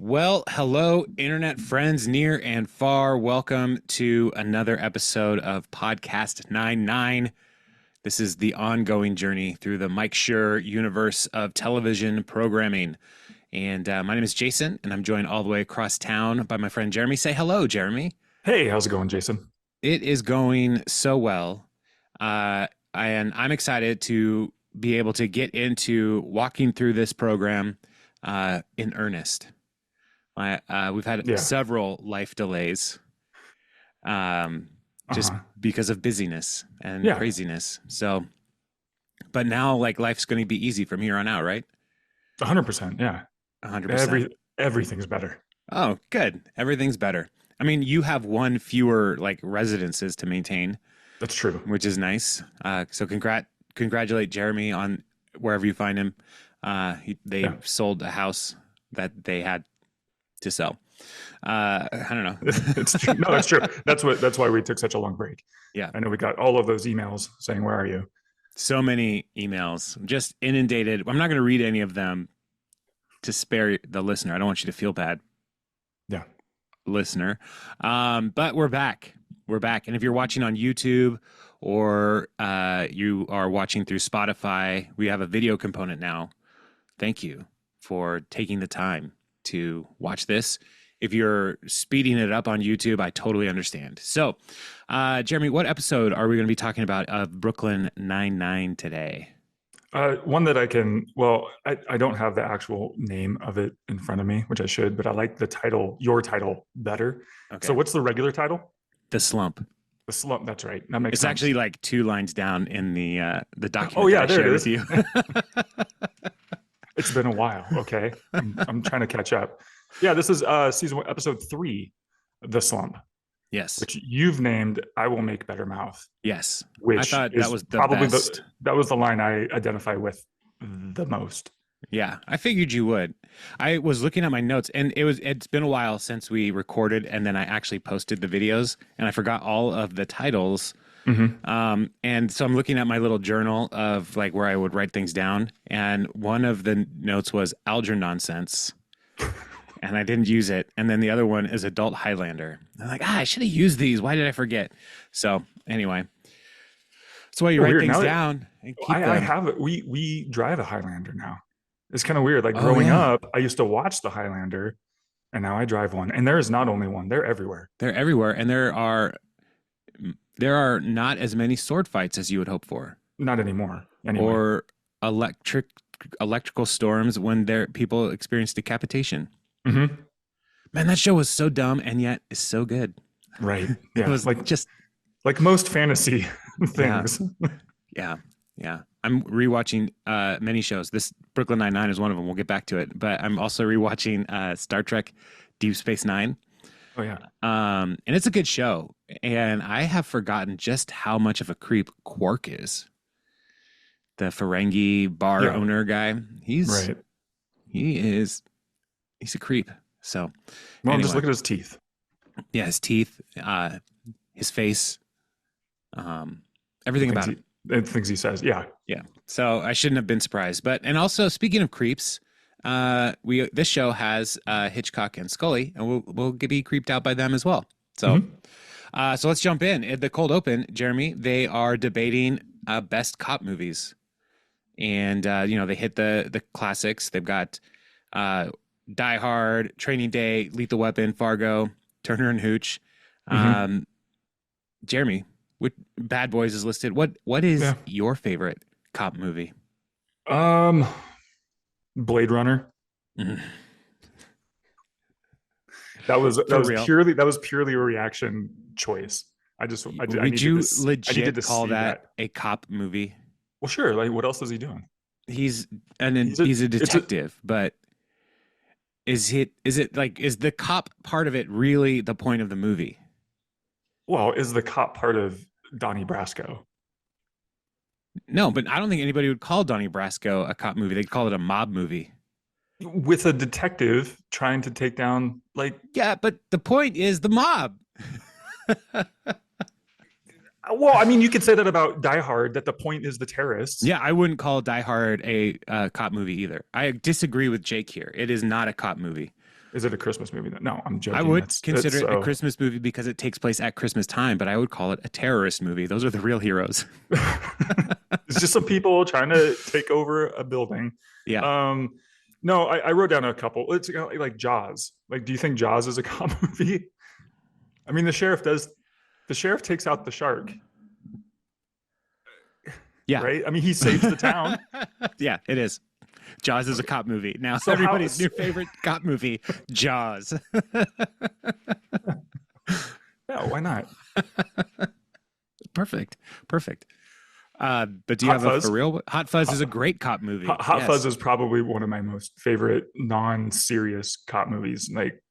Well, hello, internet friends near and far. Welcome to another episode of Podcast 99. This is the ongoing journey through the Mike Schur universe of television programming. And my name is Jason, and I'm joined all the way across town by my friend Jeremy. Say hello, Jeremy. Hey, how's it going, Jason? It is going so well. And I'm excited to be able to get into walking through this program in earnest. We've had Yeah. several life delays just Uh-huh. because of busyness and Yeah. craziness. So, but now like life's going to be easy from here on out, right? 100%. Yeah. 100%. Everything's better. Oh, good. Everything's better. I mean, you have one fewer like residences to maintain, That's true. which is nice. So congratulate Jeremy on wherever you find him. They Yeah. sold a house that they had to sell. I don't know. It's true. No, that's true. That's why we took such a long break. Yeah. I know we got all of those emails saying, "Where are you?" So many emails, just inundated. I'm not going to read any of them to spare the listener. I don't want you to feel bad, Yeah. listener. But we're back. We're back. And if you're watching on YouTube or you are watching through Spotify, we have a video component now. Thank you for taking the time to watch this. If you're speeding it up on YouTube, I totally understand. So, Jeremy, what episode are we going to be talking about of Brooklyn Nine-Nine today? One that I can. Well, I don't have the actual name of it in front of me, which I should, but I like the title, your title, better. Okay. So, what's the regular title? The Slump. The slump. That's right. That makes It's sense. actually like 2 lines down in the document. Oh yeah, that I there it shared is. with you. It's been a while. Okay, I'm trying to catch up. Yeah, this is season 1, episode 3, the slump, Yes. which you've named "I Will Make Better Mouth," Yes. I which thought is that was the probably best. that was the line I identify with the most. Yeah, I figured you would. I was looking at my notes and it's been a while since we recorded and then I actually posted the videos and I forgot all of the titles. And so I'm looking at my little journal of like where I would write things down and one of the notes was Alger nonsense and I didn't use it. And then the other one is adult Highlander. I'm like, I should have used these. Why did I forget? So anyway, that's why you write Weird. things Now that down and keep I them. have it, we drive a Highlander now. It's kind of weird. Like Oh, growing yeah. up, I used to watch the Highlander, and now I drive one. And there is not only one; they're everywhere. They're everywhere, and there are not as many sword fights as you would hope for, Not anymore. Anyway, or electrical storms when people experience decapitation. hmm Man, that show was so dumb and yet is so good. right? It Yeah, was just like most fantasy yeah, things. yeah. I'm rewatching many shows. This Brooklyn Nine-Nine is one of them. We'll get back to it, but I'm also rewatching Star Trek Deep Space Nine. Oh yeah. And it's a good show. And I have forgotten just how much of a creep Quark is. The Ferengi bar Yeah. owner guy. Right. He's a creep. So Well, just anyway, look at his teeth. yeah, his teeth, his face, everything about it. Things he says. Yeah. Yeah. So I shouldn't have been surprised. And also speaking of creeps, this show has Hitchcock and Scully, and we'll be creeped out by them as well. So so let's jump in. At the cold open, Jeremy, they are debating best cop movies. And they hit the classics. They've got Die Hard, Training Day, Lethal Weapon, Fargo, Turner and Hooch. Jeremy, what Bad Boys is listed. What is Yeah. your favorite cop movie? Blade Runner. Mhm. That was purely a reaction choice. I Would needed you to, I needed legit to call see that a cop movie? Well, sure. Like, what else is he doing? He's He's a it's detective, but is the cop part of it really the point of the movie? Well, is the cop part of Donnie Brasco? No, but I don't think anybody would call Donnie Brasco a cop movie. They'd call it a mob movie. With a detective trying to take down, like, Yeah, but the point is the mob. well, I mean, you could say that about Die Hard, that the point is the terrorists. Yeah, I wouldn't call Die Hard a cop movie either. I disagree with Jake here. It is not a cop movie. Is it a Christmas movie? No, I'm I joking. would That's consider it a so. Christmas movie because it takes place at Christmas time, but I would call it a terrorist movie. Those are the real heroes. It's just some people trying to take over a building. Yeah. Um, no, I wrote down a couple. It's like Jaws. Like, do you think Jaws is a cop movie? I mean, the sheriff does. The sheriff takes out the shark, Yeah. right? I mean, he saves the town. Yeah, it is. Jaws is a Okay. cop movie. Now So how? everybody's new favorite cop movie, Jaws. Yeah, why not? Perfect. Perfect. But do you Hot have a for Fuzz. real? Hot Fuzz is Hot, a great cop movie. Hot Fuzz Yes. is probably one of my most favorite non-serious cop movies. Like,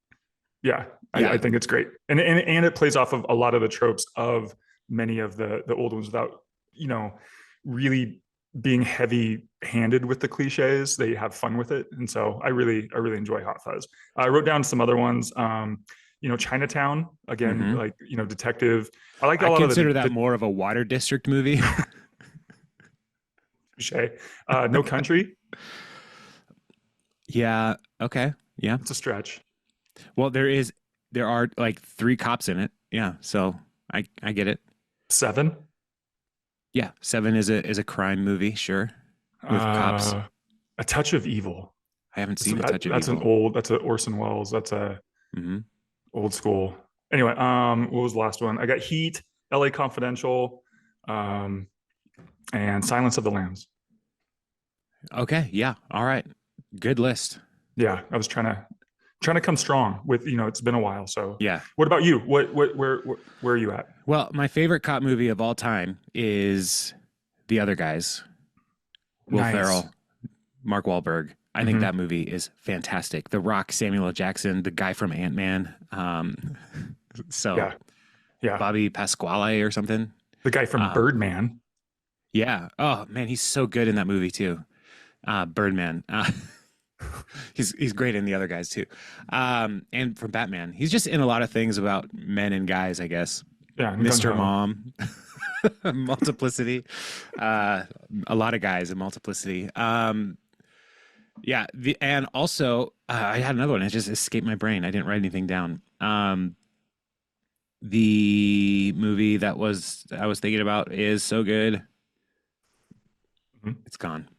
yeah, I Yeah. think it's great, and it plays off of a lot of the tropes of many of the old ones without, you know, really being heavy-handed with the cliches. They have fun with it, and so I really enjoy Hot Fuzz. I wrote down some other ones. Chinatown again, Hmm. like, detective. I like a I lot of consider that the more of a water district movie. cliche. No Country. Yeah. Okay. Yeah. It's a stretch. Well, there are like three cops in it. Yeah. So I get it. Seven. Yeah. Seven is a crime movie, sure, with cops. Uh, a Touch of Evil. I haven't So seen A Touch of that's an Evil. old. That's a Orson Welles. That's a Hmm. old school. Anyway, what was the last one? I got Heat, L.A. Confidential, um, and Silence of the Lambs. Okay. Yeah. All right. Good list. Yeah, I was trying to come strong with, it's been a while. So, Yeah. what about you? Where are you at? Well, my favorite cop movie of all time is The Other Guys. Will Nice. Ferrell, Mark Wahlberg. I think Hmm. that movie is fantastic. The Rock, Samuel L. Jackson, the guy from Ant-Man. So Yeah, yeah. Bobby Pasquale or something. The guy from Um, Birdman. yeah. Oh man, he's so good in that movie too. Birdman. He's great in The Other Guys too. And from Batman, he's just in a lot of things about men and guys, I guess. Yeah, and Gung Mr. Ho. Mom, Multiplicity, a lot of guys in Multiplicity. Yeah, and also I had another one. It just escaped my brain. I didn't write anything down. The movie I was thinking about is so good. Mhm. It's gone.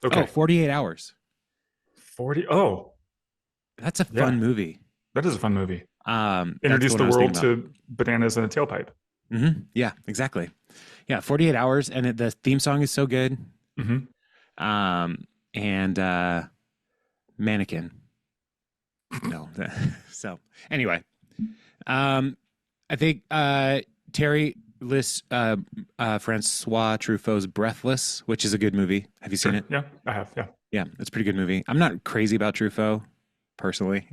Oh, Okay. 48 Hours. 40. Oh, That's a yeah. fun movie. That is a fun movie. That's the Introduce one the I was thinking world about. to bananas in a tailpipe. Yeah, exactly. Yeah, 48 Hours, and the theme song is so good. Hmm. Um, and Mannequin. No, so anyway, um, I think Terry lists Francois Truffaut's Breathless, which is a good movie. Have you seen Sure. it? Yeah, I have. Yeah. Yeah, it's a pretty good movie. I'm not crazy about Truffaut personally.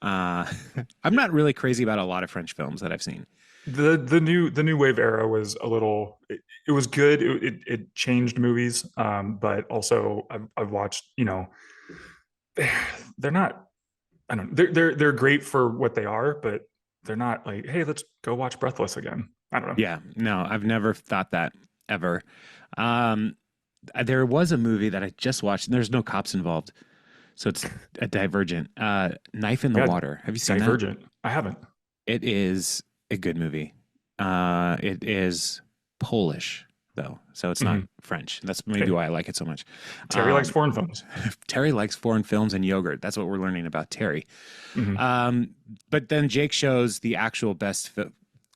Uh, I'm not really crazy about a lot of French films that I've seen. The new wave era was a little. It was good. It changed movies. But also I've watched. They're not. I don't know. They're great for what they are, but they're not like, hey, let's go watch Breathless again. I don't know. Yeah, no, I've never thought that ever. Um, there was a movie that I just watched, and there's no cops involved, so it's a Divergent. Knife in the Yeah, Water. Have you seen that? Divergent. I haven't. It is a good movie. It is Polish though, so it's not Mhm. French. That's maybe Okay. why I like it so much. Terry likes Um, foreign films. Terry likes foreign films and yogurt. That's what we're learning about Terry. Hmm. But then Jake shows the actual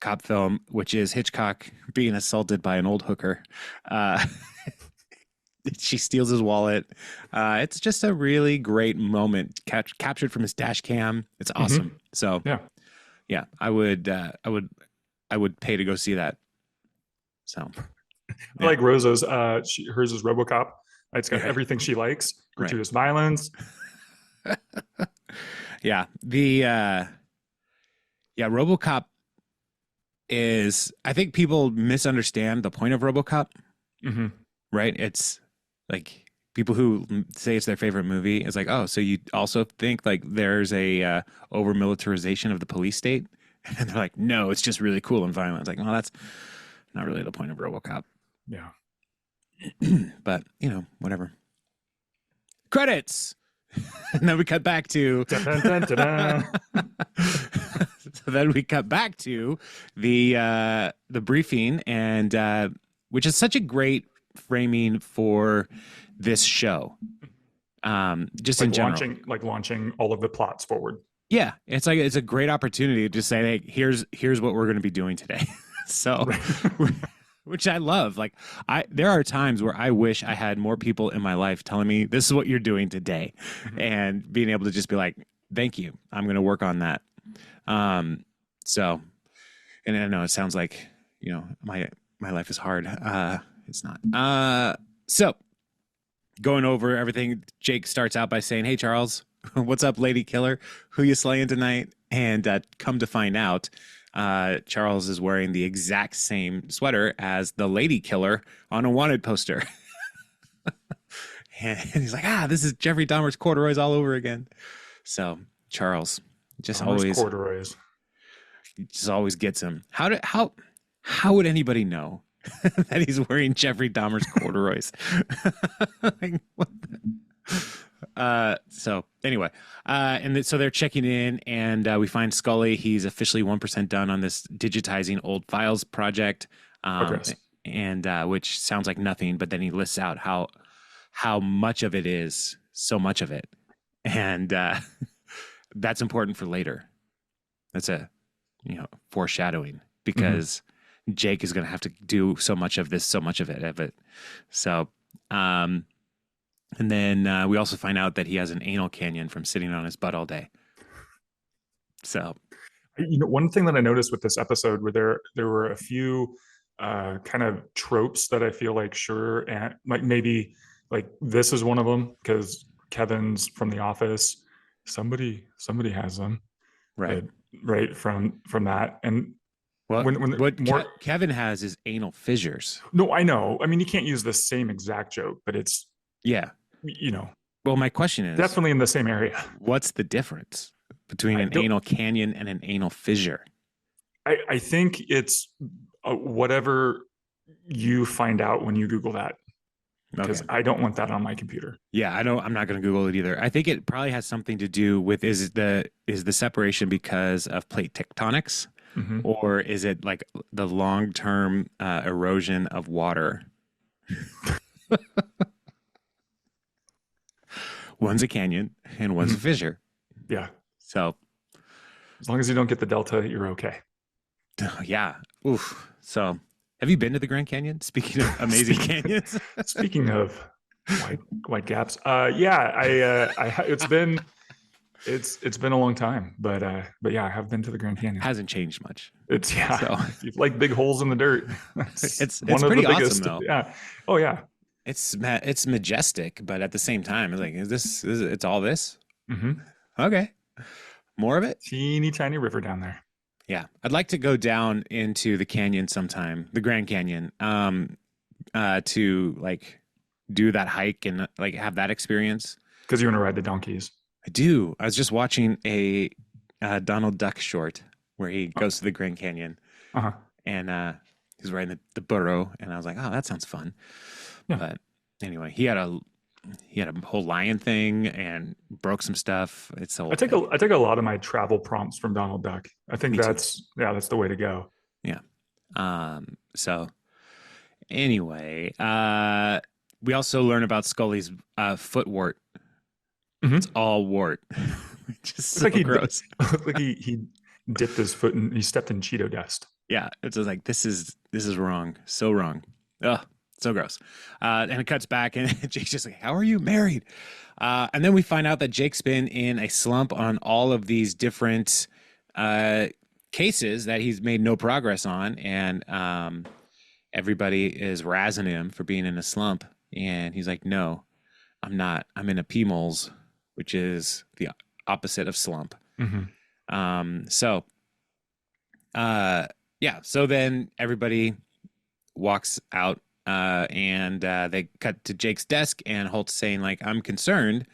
cop film, which is Hitchcock being assaulted by an old hooker. Uh, she steals his wallet. It's just a really great moment captured from his dash cam. It's Hmm. awesome. So Yeah. yeah, I would pay to go see that. So I yeah, like Rosa's. Hers is RoboCop. It's got okay, everything she likes: right, gratuitous violence. yeah. Yeah, RoboCop is. I think people misunderstand the point of RoboCop. Hmm. Right? It's like people who say it's their favorite movie is like, oh, so you also think like there's a over militarization of the police state, and they're like, no, it's just really cool and violent. It's like, well, that's not really the point of RoboCop, Yeah. but whatever. Credits. And then we cut back to Dun, dun, dun, dun, dun. so then we cut back to the briefing, and which is such a great framing for this show, just in general. Like launching all of the plots forward. Yeah, it's like it's a great opportunity to say, hey, here's what we're going to be doing today. So, Right. which I love. Like there are times where I wish I had more people in my life telling me this is what you're doing today, and being able to just be like, thank you, I'm going to work on that. So, and I know it sounds like, my life is hard. It's not. So going over everything, Jake starts out by saying, hey, Charles, what's up, lady killer? Who you slaying tonight? And come to find out, Charles is wearing the exact same sweater as the lady killer on a wanted poster. And he's like, this is Jeffrey Dahmer's corduroys all over again. So Charles Dahmer's corduroys just always gets him. How would anybody know that he's wearing Jeffrey Dahmer's corduroys? Like, what so anyway, so they're checking in, and we find Scully. He's officially 1% done on this digitizing old files project, and which sounds like nothing, but then he lists out how much of it is, so much of it, and that's important for later. That's a foreshadowing, because Jake is going to have to do so much of this, so much of it. So, and then we also find out that he has an anal canyon from sitting on his butt all day. So, one thing that I noticed with this episode, where there were a few kind of tropes that I feel like and like maybe like this is one of them, because Kevin's from The Office. Somebody has them, right, right from that. And what Kevin has is anal fissures. No, I know. I mean, you can't use the same exact joke, but it's Well, my question is definitely in the same area. What's the difference between an anal canyon and an anal fissure? I think it's whatever you find out when you Google that, because I don't want that on my computer. Yeah, I'm not going to Google it either. I think it probably has something to do with is the separation because of plate tectonics, or is it like the long-term erosion of water? One's a canyon and one's a fissure. Yeah. So as long as you don't get the delta, you're okay. Yeah. Oof. So have you been to the Grand Canyon? Speaking of amazing canyons. Speaking of white gaps. Yeah, it's been a long time, but yeah, I have been to the Grand Canyon. Hasn't changed much. It's So if you like big holes in the dirt, it's one of pretty the biggest, awesome though. Yeah. Oh yeah. It's majestic, but at the same time, it's like, it's all this? Mm-hmm. Okay. More of it? Teeny tiny river down there. Yeah. I'd like to go down into the canyon sometime, the Grand Canyon, to like do that hike and like have that experience. Because you want to ride the donkeys. I do. I was just watching a Donald Duck short where he goes to the Grand Canyon, and he's riding the burro, and I was like, oh, that sounds fun. Yeah. But anyway, he had a whole lion thing and broke some stuff. It's I take a lot of my travel prompts from Donald Duck. I think that's the way to go. Yeah. So anyway, we also learn about Scully's foot wart. It's all wart. Just so like gross. Like he dipped his foot and he stepped in Cheeto dust. Yeah, it's just like this is wrong, so wrong. Ugh. So gross. And it cuts back, and Jake's just like, how are you married? And then we find out that Jake's been in a slump on all of these different cases that he's made no progress on. And everybody is razzing him for being in a slump. And he's like, no, I'm not. I'm in a PMOLS, which is the opposite of slump. So then everybody walks out. And they cut to Jake's desk, and Holt's saying, like, I'm concerned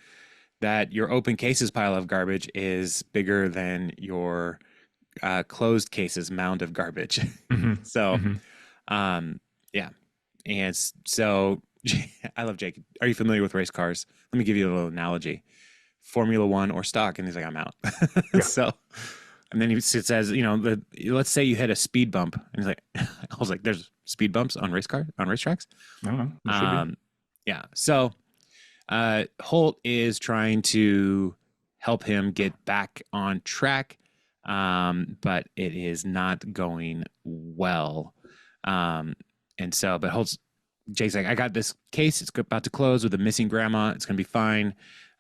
that your open cases pile of garbage is bigger than your closed cases mound of garbage. So, yeah. And so I love Jake. Are you familiar with race cars? Let me give you a little analogy. Formula One or stock. And he's like, I'm out. Yeah. So, and then he says, let's say you hit a speed bump. And he's like, I was like, there's speed bumps on racetracks. I don't know. There should be. Yeah. So, Holt is trying to help him get back on track. But it is not going well. But Jake's like, I got this case. It's about to close with a missing grandma. It's going to be fine.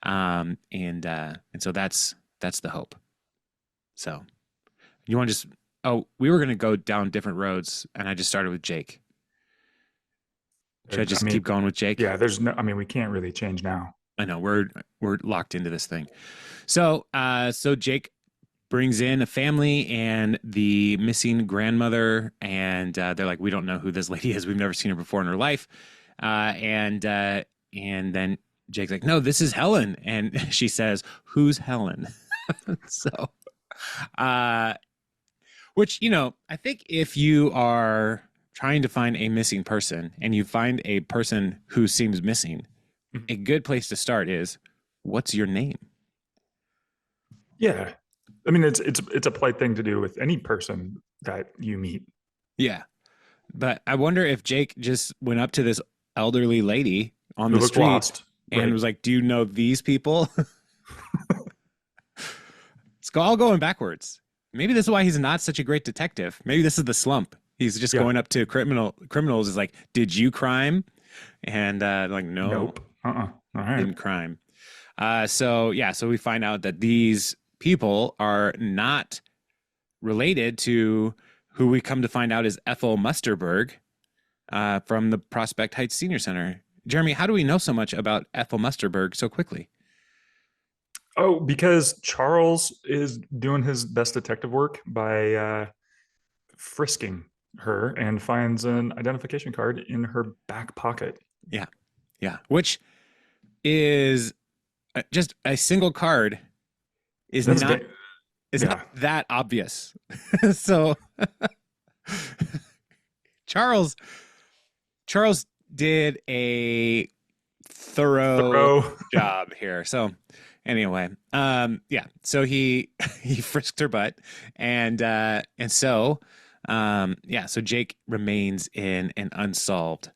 And so that's the hope. So you want to we were going to go down different roads, and I just started with Jake. Should I just keep going with Jake? Yeah, we can't really change now. I know we're locked into this thing. So Jake brings in a family and the missing grandmother, and they're like, we don't know who this lady is. We've never seen her before in her life. And then Jake's like, no, this is Helen. And she says, who's Helen? So, which, I think if you are trying to find a missing person and you find a person who seems missing, a good place to start is, what's your name? Yeah. I mean, it's a polite thing to do with any person that you meet. Yeah. But I wonder if Jake just went up to this elderly lady on the street lost, and was like, do you know these people? It's all going backwards. Maybe this is why he's not such a great detective. Maybe this is the slump. He's just going up to criminals is like, did you crime? And like, no. Nope. All right. Didn't crime. So we find out that these people are not related to who we come to find out is Ethel Musterberg from the Prospect Heights Senior Center. Jeremy, how do we know so much about Ethel Musterberg so quickly? Oh, because Charles is doing his best detective work by frisking her and finds an identification card in her back pocket. Yeah. Which is just a single card is not that obvious. So Charles did a thorough job here. So anyway, so he frisked her butt, so Jake remains in an unsolved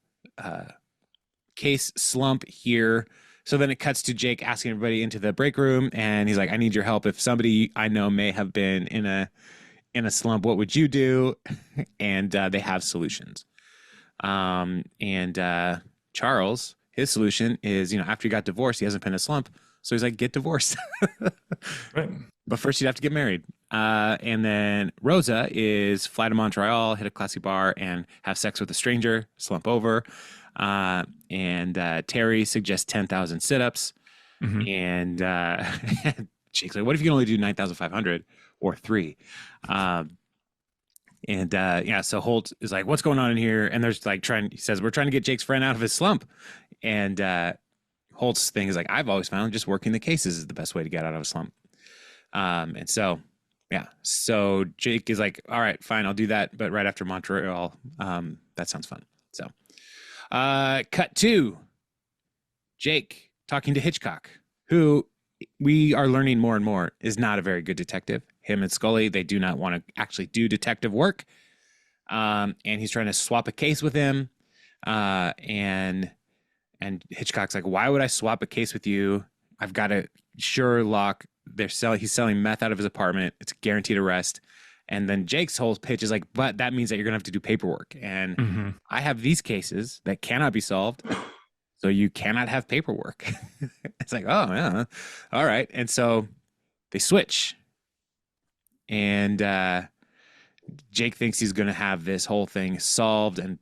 case slump here. So then it cuts to Jake asking everybody into the break room, and he's like, I need your help. If somebody I know may have been in a slump, what would you do? And they have solutions. Charles, his solution is, after he got divorced, he hasn't been in a slump. So he's like, get divorced. Right. But first you'd have to get married. And then Rosa is fly to Montreal, hit a classy bar, and have sex with a stranger, slump over. And Terry suggests 10,000 sit-ups. Mm-hmm. And Jake's like, what if you can only do 9,500 or 3? So Holt is like, what's going on in here? And there's like he says, we're trying to get Jake's friend out of his slump. And Holt's thing is like, I've always found just working the cases is the best way to get out of a slump. So Jake is like, all right, fine, I'll do that. But right after Montreal, that sounds fun. So cut to Jake talking to Hitchcock, who we are learning more and more is not a very good detective. Him and Scully, they do not want to actually do detective work. And he's trying to swap a case with him. And Hitchcock's like, why would I swap a case with you? I've got a Sherlock. He's selling meth out of his apartment. It's a guaranteed arrest. And then Jake's whole pitch is like, but that means that you're going to have to do paperwork. And I have these cases that cannot be solved. So you cannot have paperwork. It's like, oh, yeah. All right. And so they switch. And Jake thinks he's going to have this whole thing solved and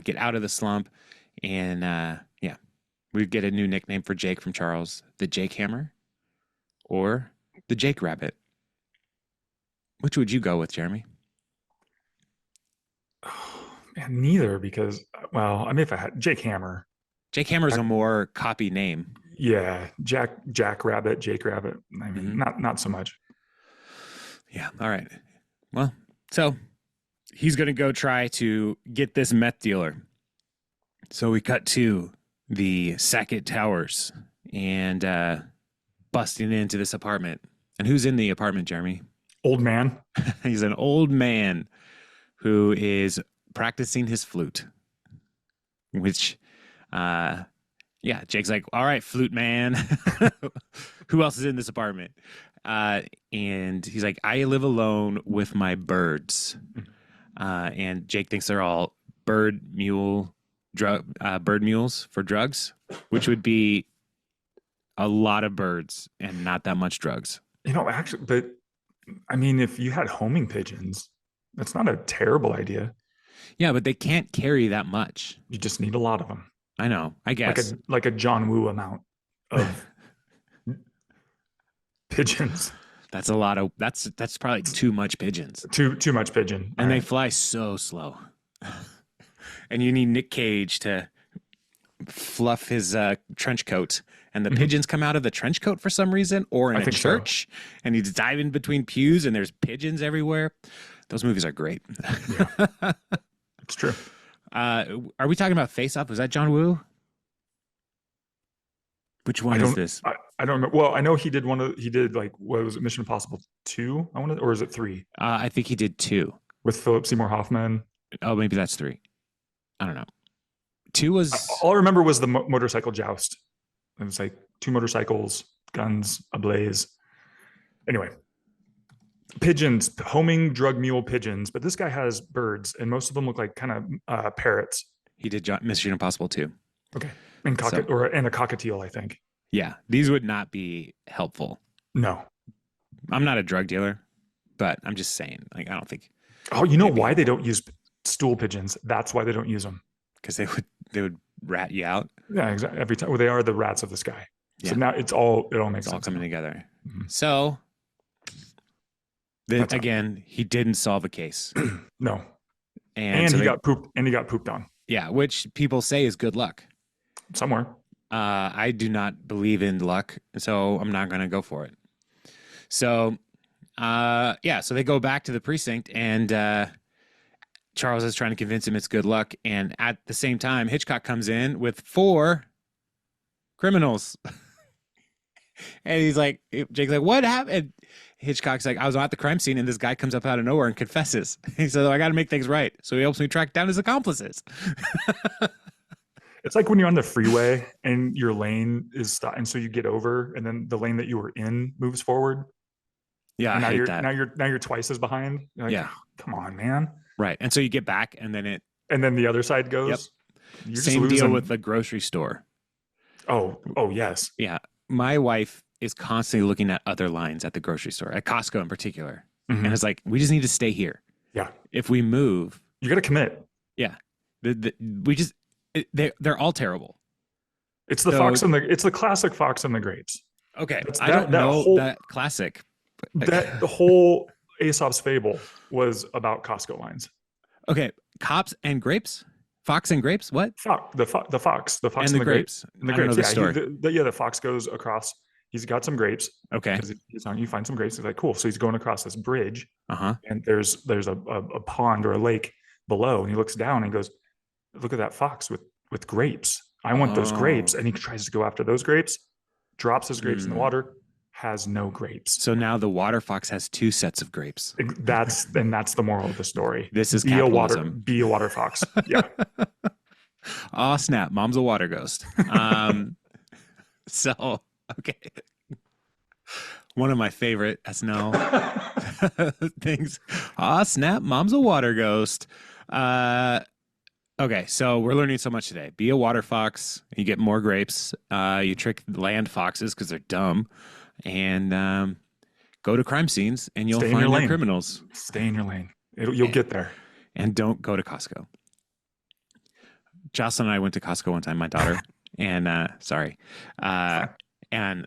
get out of the slump. And we get a new nickname for Jake from Charles, the Jake Hammer or the Jake Rabbit. Which would you go with, Jeremy? Oh, man, neither, because, if I had Jake Hammer. Jake Hammer is a more copy name. Yeah, Jack Rabbit, Jake Rabbit. I mean, not so much. Yeah. All right. Well, so he's going to go try to get this meth dealer. So we cut to the Sackett Towers, and busting into this apartment. And who's in the apartment, Jeremy? Old man. He's an old man who is practicing his flute, which, yeah, Jake's like, all right, flute man. Who else is in this apartment? And he's like, I live alone with my birds. And Jake thinks they're all bird mules for drugs, which would be a lot of birds and not that much drugs. Actually, but I mean, if you had homing pigeons, that's not a terrible idea. Yeah, but they can't carry that much. You just need a lot of them. I know, I guess. Like a John Woo amount of pigeons. That's a lot of that's probably too much pigeons. Too much pigeon. And they fly so slow. And you need Nick Cage to fluff his trench coat, and the pigeons come out of the trench coat for some reason, or in a church, and he's diving between pews and there's pigeons everywhere. Those movies are great. Yeah. It's true. Are we talking about Face Off? Was that John Woo? Which one is this? I don't know. Well, I know he did like, what was it, Mission Impossible 2? Or is it 3? I think he did 2. With Philip Seymour Hoffman. Oh, maybe that's 3. I don't know. 2 was... All I remember was the motorcycle joust. It was like 2 motorcycles, guns ablaze. Anyway. Pigeons, homing drug mule pigeons, but this guy has birds, and most of them look like kind of parrots. He did Mission Impossible 2. Okay. And a cockatiel, I think. Yeah, these would not be helpful. No. I'm not a drug dealer, but I'm just saying, like, I don't think... Oh, you know why they don't use stool pigeons? That's why they don't use them. Because they would rat you out. Yeah, exactly. Every time. Well, they are the rats of the sky. Yeah. So now it all makes sense. All coming together. Mm-hmm. So... Then again, he didn't solve a case. No. And so he got pooped on. Yeah, which people say is good luck. Somewhere. I do not believe in luck, so I'm not going to go for it. So, so they go back to the precinct, and Charles is trying to convince him it's good luck. And at the same time, Hitchcock comes in with 4 criminals. And he's like, Jake's like, what happened? Hitchcock's like, I was at the crime scene, and this guy comes up out of nowhere and confesses. He said, I got to make things right. So he helps me track down his accomplices. It's like when you're on the freeway and your lane is stopped, and so you get over, and then the lane that you were in moves forward. Yeah, I hate that. Now you're twice as behind. Like, yeah, oh, come on, man. Right, and so you get back, and then the other side goes. Yep. Same deal with the grocery store. Oh, yes. Yeah, my wife is constantly looking at other lines at the grocery store, at Costco in particular, and it's like, we just need to stay here. Yeah. If we move, you got to commit. Yeah, they're all terrible. It's the classic Fox and the Grapes. Okay, I don't know that classic. That the whole Aesop's Fable was about Costco lines. Okay, cops and grapes, Fox and grapes. What? The fox and the grapes. And the grapes. The fox goes across. He's got some grapes. Okay. You find some grapes. He's like, cool. So he's going across this bridge. And there's a pond or a lake below, and he looks down and he goes, look at that fox with grapes. I want those grapes. And he tries to go after those grapes, drops his grapes in the water, has no grapes. So now the water fox has 2 sets of grapes. That's the moral of the story. This is capitalism. Be a water fox. Yeah. Oh, snap. Mom's a water ghost. So, okay. One of my favorite SNL things. Oh, snap. Mom's a water ghost. Okay, so we're learning so much today. Be a water fox. You get more grapes. You trick land foxes because they're dumb. And go to crime scenes, and you'll find the criminals. Stay in your lane. You'll get there. And don't go to Costco. Jocelyn and I went to Costco one time, my daughter. And and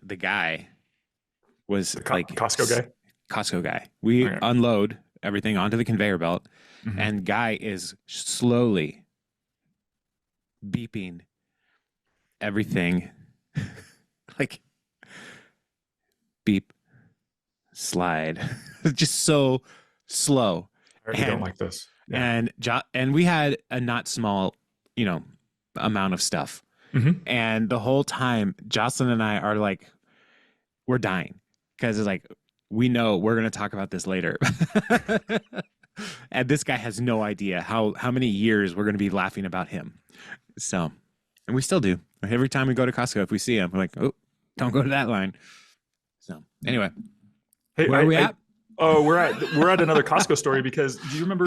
the guy was Costco guy. We unload everything onto the conveyor belt, and guy is slowly beeping everything like beep, slide, just so slow. I really don't like this. Yeah. And we had a not small, amount of stuff. And the whole time, Jocelyn and I are like, we're dying because it's like we know we're going to talk about this later. And this guy has no idea how many years we're going to be laughing about him. So, and we still do. Every time we go to Costco, if we see him, we're like, oh, don't go to that line. So, anyway, Hey, where are we at? Oh, we're at another Costco story because do you remember?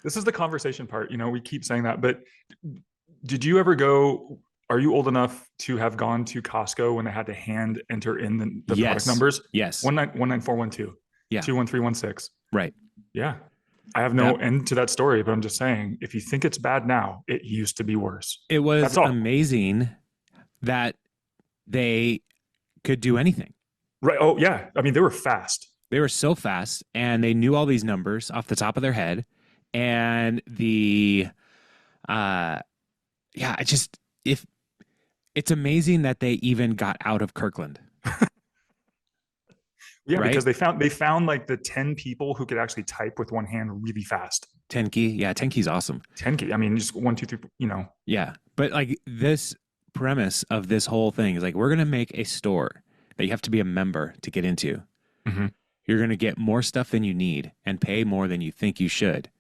This is the conversation part. You know, we keep saying that, but did you ever go? Are you old enough to have gone to Costco when they had to hand enter in the Yes. product numbers? Yes. 19412. Yeah. 21316. Right. Yeah. I have no end to that story, but I'm just saying, if you think it's bad now, it used to be worse. It was amazing that they could do anything. Right. Oh, yeah. I mean, they were fast. They were so fast, and they knew all these numbers off the top of their head. And it's amazing that they even got out of Kirkland. Yeah, right? Because they found like the 10 people who could actually type with one hand really fast. 10 key. Yeah, 10 key's awesome. 10 key. I mean, just 1, 2, 3, you know. Yeah. But like this premise of this whole thing is like, we're going to make a store that you have to be a member to get into. Mm-hmm. You're going to get more stuff than you need and pay more than you think you should.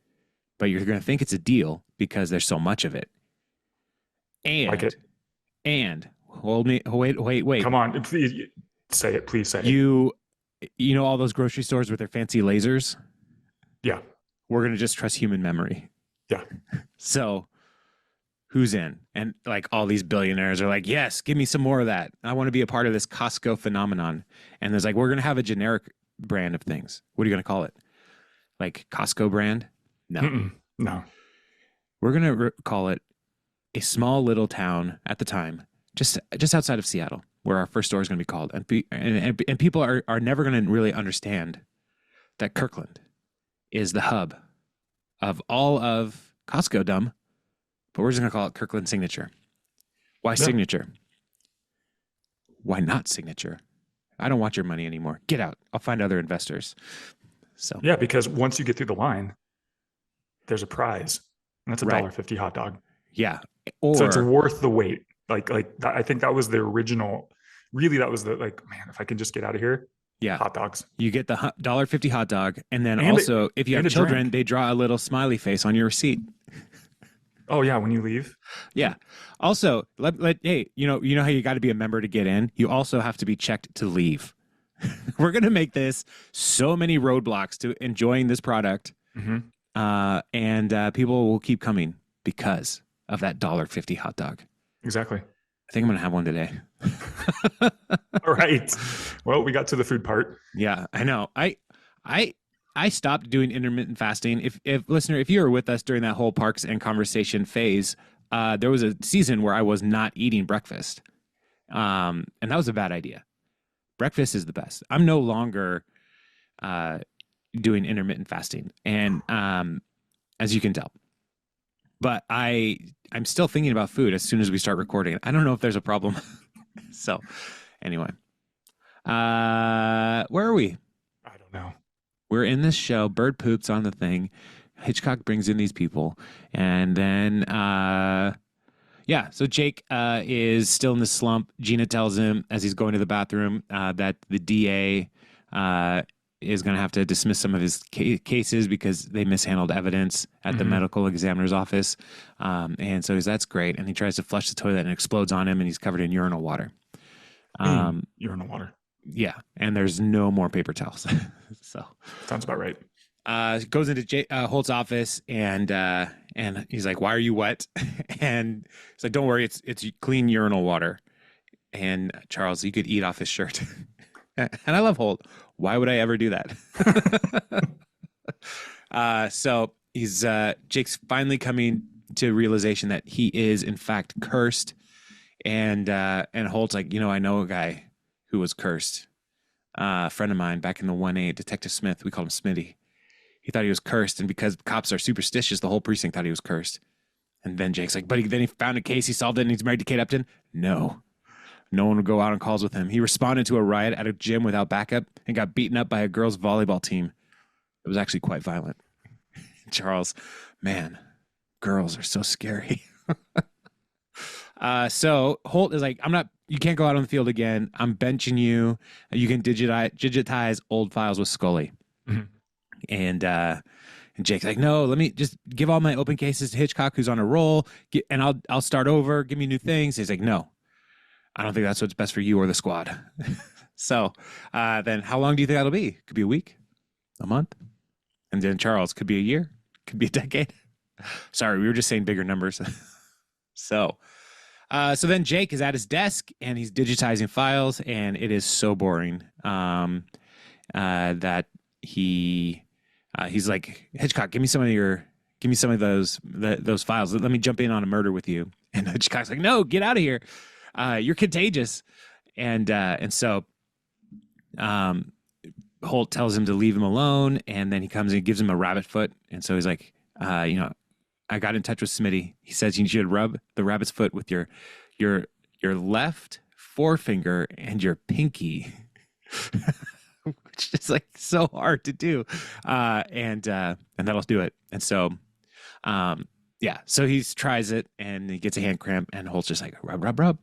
But you're going to think it's a deal because there's so much of it. And, like it. And wait. Come on. Please say it. Please say it. You know all those grocery stores with their fancy lasers? Yeah. We're going to just trust human memory. Yeah. So who's in? And like all these billionaires are like, yes, give me some more of that. I want to be a part of this Costco phenomenon. And there's like, we're going to have a generic brand of things. What are you going to call it? Like Costco brand? No. Mm-mm. No. We're going to call it a small little town at the time, just outside of Seattle, where our first store is going to be called. And people are never going to really understand that Kirkland is the hub of all of Costco dumb, but we're just going to call it Kirkland Signature. Why Signature? Why not Signature? I don't want your money anymore. Get out. I'll find other investors. So yeah, because once you get through the line, there's a prize, and that's a $1.50 hot dog. Yeah. So it's worth the wait. Like I think that was the original. Really, that was the man. If I can just get out of here. Yeah. Hot dogs. You get the $1.50 hot dog, and then also if you have children, they draw a little smiley face on your receipt. Oh yeah, when you leave. Yeah. Also, hey, you know how you got to be a member to get in. You also have to be checked to leave. We're gonna make this so many roadblocks to enjoying this product, and people will keep coming because of that $1.50 hot dog. Exactly. I think I'm gonna have one today. All right. Well, we got to the food part. Yeah, I know. I stopped doing intermittent fasting. If listener, if you were with us during that whole Parks and Conversation phase, there was a season where I was not eating breakfast, and that was a bad idea. Breakfast is the best. I'm no longer doing intermittent fasting, and as you can tell. But I'm still thinking about food as soon as we start recording. I don't know if there's a problem. So, anyway, where are we? I don't know. We're in this show. Bird poops on the thing. Hitchcock brings in these people, and then so Jake is still in the slump. Gina tells him as he's going to the bathroom that the DA is going to have to dismiss some of his cases because they mishandled evidence at the medical examiner's office. And so that's great. And he tries to flush the toilet and explodes on him, and he's covered in urinal water. Urinal water. Yeah. And there's no more paper towels. So sounds about right. Goes into Holt's office and he's like, "Why are you wet?" And he's like, "Don't worry, it's clean urinal water." And Charles, you could eat off his shirt. And I love Holt. Why would I ever do that? So he's Jake's finally coming to realization that he is in fact cursed, and Holt's like, I know a guy who was cursed. A friend of mine back in the 1-8, Detective Smith. We called him Smitty. He thought he was cursed, and because cops are superstitious, the whole precinct thought he was cursed. And then Jake's like, then he found a case, he solved it, and he's married to Kate Upton. No one would go out on calls with him. He responded to a riot at a gym without backup and got beaten up by a girls' volleyball team. It was actually quite violent. Charles, man, girls are so scary. So Holt is like, I'm not you can't go out on the field again. I'm benching you. You can digitize old files with Scully. Mhm. And Jake's like, no, let me just give all my open cases to Hitchcock, who's on a roll, and I'll start over. Give me new things. He's like, no, I don't think that's what's best for you or the squad. So then how long do you think that'll be? Could be a week, a month. And then Charles, could be a year, could be a decade. Sorry, we were just saying bigger numbers. So then Jake is at his desk and he's digitizing files, and it is so boring that he's like, Hitchcock, give me some of those files. Let me jump in on a murder with you. And Hitchcock's like, no, get out of here. You're contagious. And so Holt tells him to leave him alone, and then he comes and gives him a rabbit foot. And so he's like, I got in touch with Smitty. He says you should rub the rabbit's foot with your left forefinger and your pinky, which is like so hard to do. And that'll do it. And so, so he tries it and he gets a hand cramp, and Holt's just like, rub, rub, rub.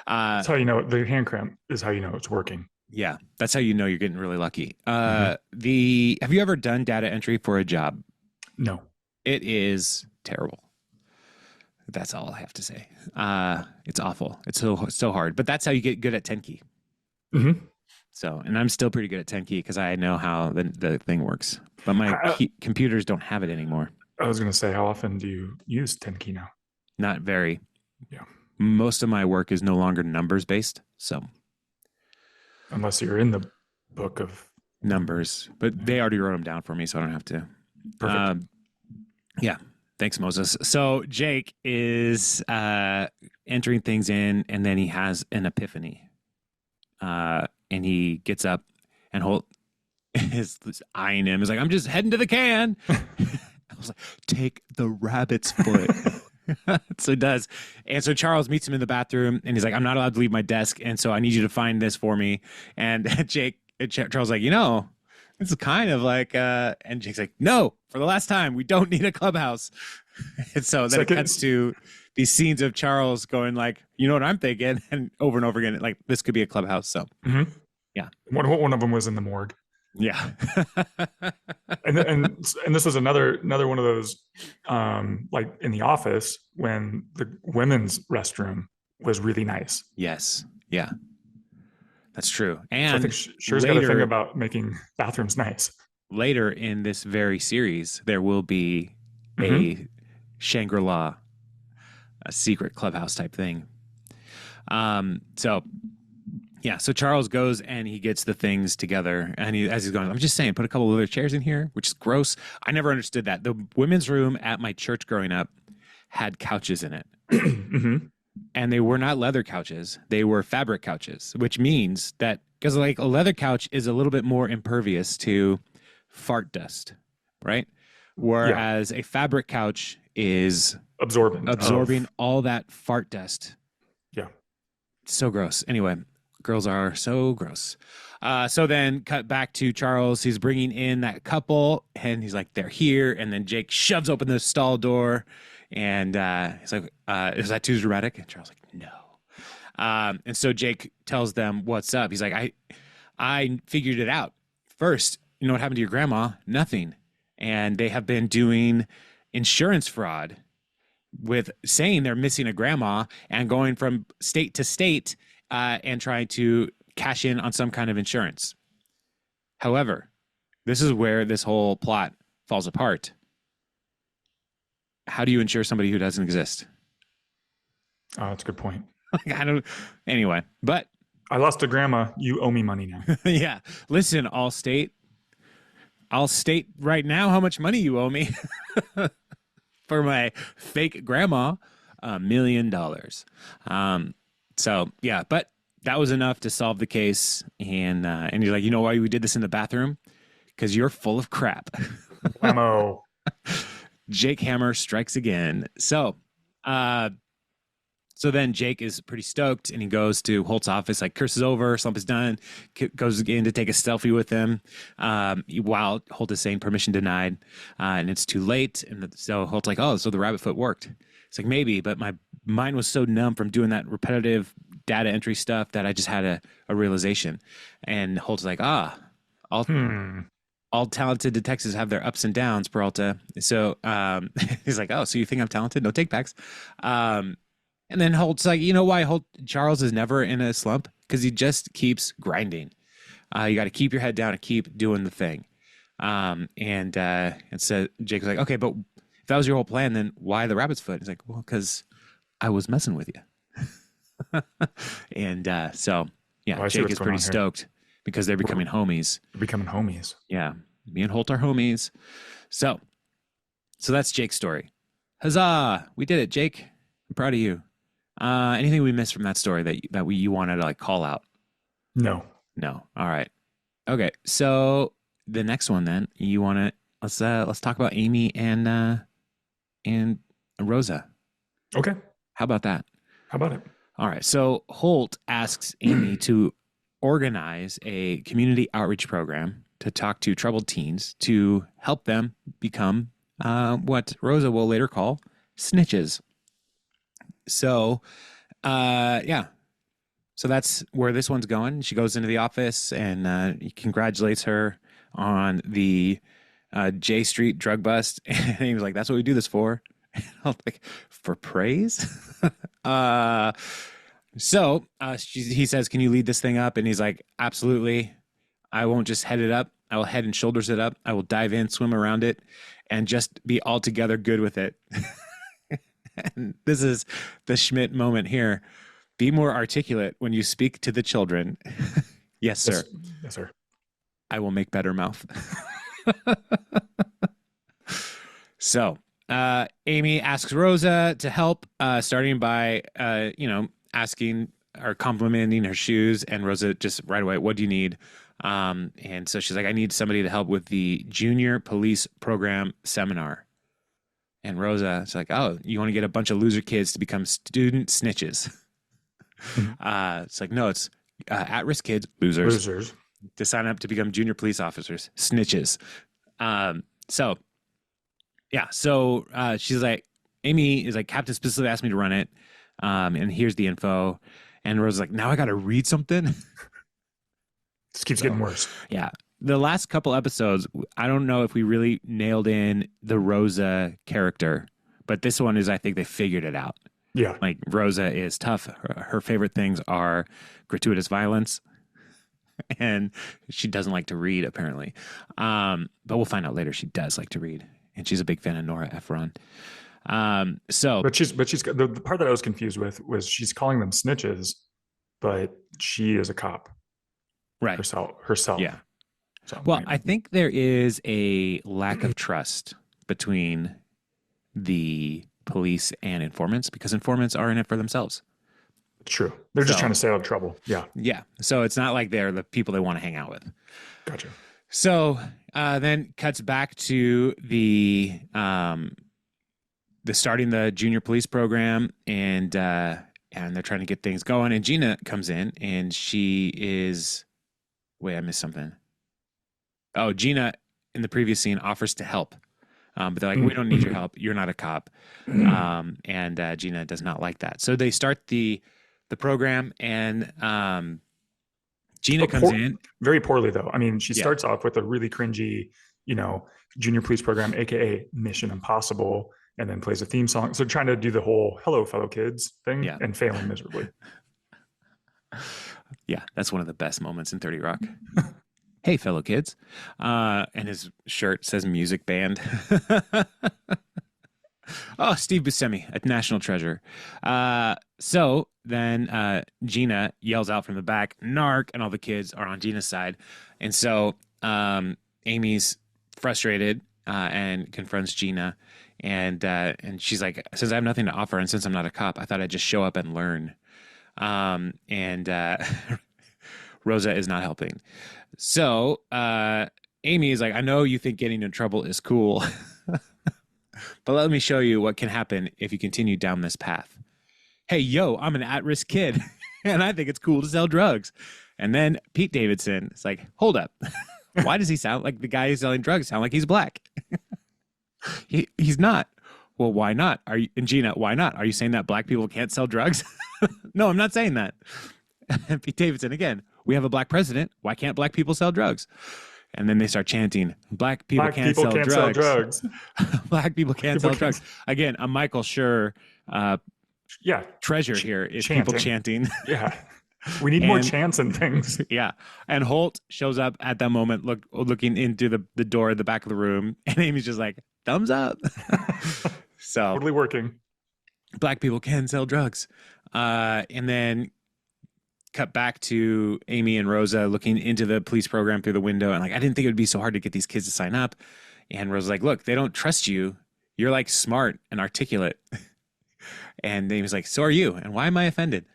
That's how you know the hand cramp is how you know it's working. Yeah, that's how you know you're getting really lucky. Have you ever done data entry for a job? No. It is terrible. That's all I have to say. It's awful. It's so hard. But that's how you get good at 10 key. Mm-hmm. So, and I'm still pretty good at 10 key because I know how the thing works. But my computers don't have it anymore. I was going to say, how often do you use 10 key now? Not very. Yeah. Most of my work is no longer numbers based. So, unless you're in the book of numbers, but they already wrote them down for me, so I don't have to. Perfect. Yeah. Thanks, Moses. So Jake is entering things in, and then he has an epiphany. And he gets up, and Holt is eyeing him. He's like, I'm just heading to the can. I was like, take the rabbit's foot. So he does. And so Charles meets him in the bathroom, and he's like, I'm not allowed to leave my desk, and so I need you to find this for me. And Charles is like, this is kind of like, and Jake's like, no, for the last time, we don't need a clubhouse. And so then it cuts to these scenes of Charles going like, you know what I'm thinking? And over again, like, this could be a clubhouse. So, yeah. One of them was in the morgue. Yeah. and this is another one of those, like in The Office, when the women's restroom was really nice. Yes. Yeah. That's true. And so I think Sher's got a thing about making bathrooms nice. Later in this very series, there will be a Shangri-La, a secret clubhouse type thing. So Charles goes and he gets the things together, and as he's going, I'm just saying, put a couple of other chairs in here, which is gross. I never understood that. The women's room at my church growing up had couches in it. And they were not leather couches. They were fabric couches, which means that, because like a leather couch is a little bit more impervious to fart dust, right? Whereas a fabric couch is absorbing all that fart dust. Yeah. So gross. Anyway, girls are so gross. So then cut back to Charles. He's bringing in that couple, and he's like, they're here. And then Jake shoves open the stall door, and he's like, is that too dramatic? And Charles is like, no. And so Jake tells them what's up. He's like, I figured it out. First, you know what happened to your grandma? Nothing. And they have been doing insurance fraud with saying they're missing a grandma and going from state to state and trying to cash in on some kind of insurance. However, this is where this whole plot falls apart. How do you insure somebody who doesn't exist? Oh, that's a good point. Anyway, but I lost a grandma. You owe me money now. Yeah. Listen, Allstate. I'll state right now how much money you owe me for my fake grandma, $1 million. So yeah, but that was enough to solve the case. And you're like, you know why we did this in the bathroom? Because you're full of crap. Ammo. Jake Hammer strikes again. So then Jake is pretty stoked, and he goes to Holt's office, like curses over, slump is done, goes in to take a selfie with him while Holt is saying permission denied, and it's too late. And so Holt's like, oh, so the rabbit foot worked. It's like, maybe, but my mind was so numb from doing that repetitive data entry stuff that I just had a realization. And Holt's like, all Hmm. all talented detectives have their ups and downs, Peralta. So he's like, oh, so you think I'm talented? No take backs. And then Holt's like, you know why Charles is never in a slump? Because he just keeps grinding. You got to keep your head down and keep doing the thing. And so Jake was like, okay, but if that was your whole plan, then why the rabbit's foot? He's like, well, because I was messing with you. And yeah, Oh, I see Jake what's is going pretty on here. stoked because they're becoming homies. We're becoming homies. Yeah, me and Holt are homies. So that's Jake's story. Huzzah! We did it, Jake. I'm proud of you. Anything we missed from that story that you wanted to like call out? No. No. All right. Okay. So the next one then you want to let's talk about Amy and Rosa. Okay. How about that? How about it? All right. So Holt asks Amy to organize a community outreach program to talk to troubled teens to help them become what Rosa will later call snitches. So, yeah. So that's where this one's going. She goes into the office and he congratulates her on the J Street drug bust. And he was like, that's what we do this for. And I was like, for praise? He says, can you lead this thing up? And he's like, absolutely. I won't just head it up. I will head and shoulders it up. I will dive in, swim around it, and just be altogether good with it. And this is the Schmidt moment here. Be more articulate when you speak to the children. Yes, sir. Yes, sir. I will make better mouth. So, Amy asks Rosa to help, starting by, asking or complimenting her shoes. And Rosa just right away, what do you need? And so she's like, I need somebody to help with the Junior Police Program Seminar. And Rosa is like, oh, you want to get a bunch of loser kids to become student snitches? It's like, no, it's at-risk kids, losers, to sign up to become junior police officers, snitches. So she's like, Amy is like, Captain specifically asked me to run it, and here's the info. And Rosa's like, now I got to read something. This keeps getting worse. Yeah. The last couple episodes, I don't know if we really nailed in the Rosa character, but this one is, I think they figured it out. Yeah. Like Rosa is tough. Her favorite things are gratuitous violence, and she doesn't like to read apparently. But we'll find out later she does like to read, and she's a big fan of Nora Ephron. But she's the part that I was confused with was she's calling them snitches, but she is a cop. Right. Herself. Yeah. So, well, I think there is a lack of trust between the police and informants because informants are in it for themselves. True. They're just trying to stay out of trouble. Yeah. Yeah. So it's not like they're the people they want to hang out with. Gotcha. So then cuts back to the starting the junior police program and they're trying to get things going. And Gina comes in and she is, wait, I missed something. Oh, Gina in the previous scene offers to help. But they're like, we don't need your help. You're not a cop. And Gina does not like that. So they start the program and Gina comes in. Very poorly, though. I mean, she starts off with a really cringy, junior police program, AKA Mission Impossible, and then plays a theme song. So trying to do the whole hello, fellow kids thing and failing miserably. Yeah, that's one of the best moments in 30 Rock. Hey, fellow kids. And his shirt says music band. Oh, Steve Buscemi, a national treasure. So then Gina yells out from the back, narc, and all the kids are on Gina's side. And so Amy's frustrated and confronts Gina. And she's like, since I have nothing to offer and since I'm not a cop, I thought I'd just show up and learn. Rosa is not helping. So Amy is like, I know you think getting in trouble is cool, but let me show you what can happen if you continue down this path. Hey, yo, I'm an at-risk kid, and I think it's cool to sell drugs. And then Pete Davidson is like, hold up. Why does he sound like the guy who's selling drugs sound like he's black? He's not. well, why not? Are you, and Gina, why not? Are you saying that black people can't sell drugs? No, I'm not saying that. And Pete Davidson, again, we have a black president. Why can't black people sell drugs? And then they start chanting, black people Black can't people sell can't sell drugs. drugs. Black people can't People sell can't. drugs. Again, a Michael Schur Yeah. treasure here is people chanting. Yeah. We need more And- chants and things. Yeah. And Holt shows up at that moment, looking into the door at the back of the room. And Amy's just like, thumbs up. So Totally working. black people can sell drugs. And then cut back to Amy and Rosa looking into the police program through the window. And like, I didn't think it would be so hard to get these kids to sign up. And Rosa's like, look, they don't trust you. You're like smart and articulate. And Amy's like, so are you. And why am I offended?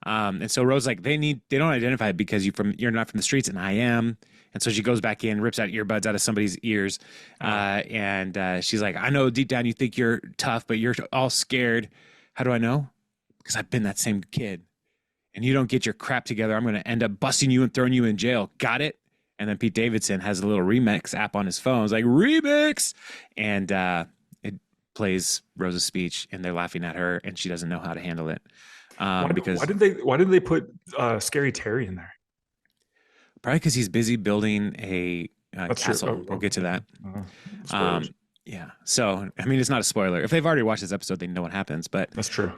And so Rosa's like, they don't identify because you're not from the streets, and I am. And so she goes back in, rips out earbuds out of somebody's ears. And she's like, I know deep down you think you're tough, but you're all scared. How do I know? Because I've been that same kid. And you don't get your crap together, I'm going to end up busting you and throwing you in jail. Got it? And then Pete Davidson has a little remix app on his phone. It's like, remix! And it plays Rosa's speech, and they're laughing at her, and she doesn't know how to handle it. Why did they put Scary Terry in there? Probably because he's busy building a castle. True. We'll get to that. Spoilers. Yeah. So, I mean, it's not a spoiler. If they've already watched this episode, they know what happens. But That's true.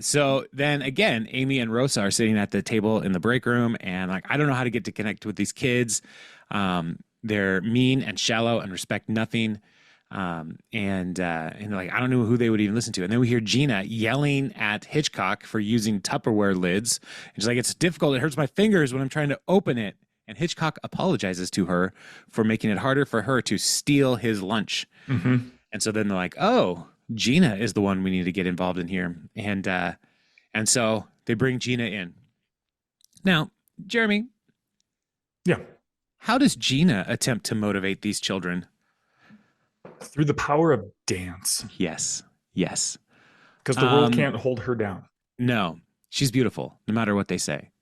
So then again, Amy and Rosa are sitting at the table in the break room, and like, I don't know how to get to connect with these kids. They're mean and shallow and respect nothing. And like, I don't know who they would even listen to. And then we hear Gina yelling at Hitchcock for using Tupperware lids. And she's like, it's difficult. It hurts my fingers when I'm trying to open it. And Hitchcock apologizes to her for making it harder for her to steal his lunch. Mm-hmm. And so then they're like, oh, Gina is the one we need to get involved in here. And so they bring Gina in. Now, Jeremy. Yeah. How does Gina attempt to motivate these children? Through the power of dance. Yes. Because the world can't hold her down. No, she's beautiful, no matter what they say.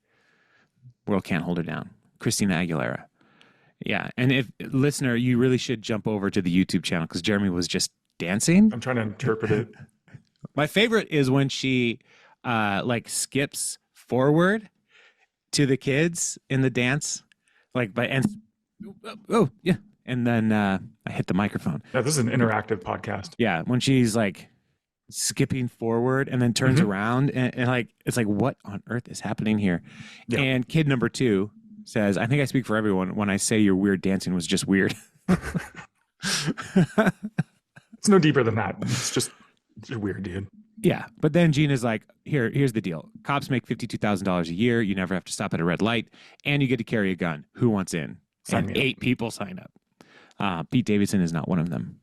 World can't hold her down. Christina Aguilera. Yeah, and if listener, you really should jump over to the YouTube channel because Jeremy was just dancing. I'm trying to interpret it. My favorite is when she like skips forward to the kids in the dance, like yeah, and then I hit the microphone. Yeah, this is an interactive podcast. Yeah, when she's like skipping forward and then turns around and like it's like, what on earth is happening here? Yeah. And kid number 2 says, I think I speak for everyone when I say your weird dancing was just weird. It's no deeper than that. It's just weird, dude. Yeah. But then Gina's like, here's the deal. Cops make $52,000 a year. You never have to stop at a red light, and you get to carry a gun. Who wants in? Sign and 8 people sign up. Pete Davidson is not one of them.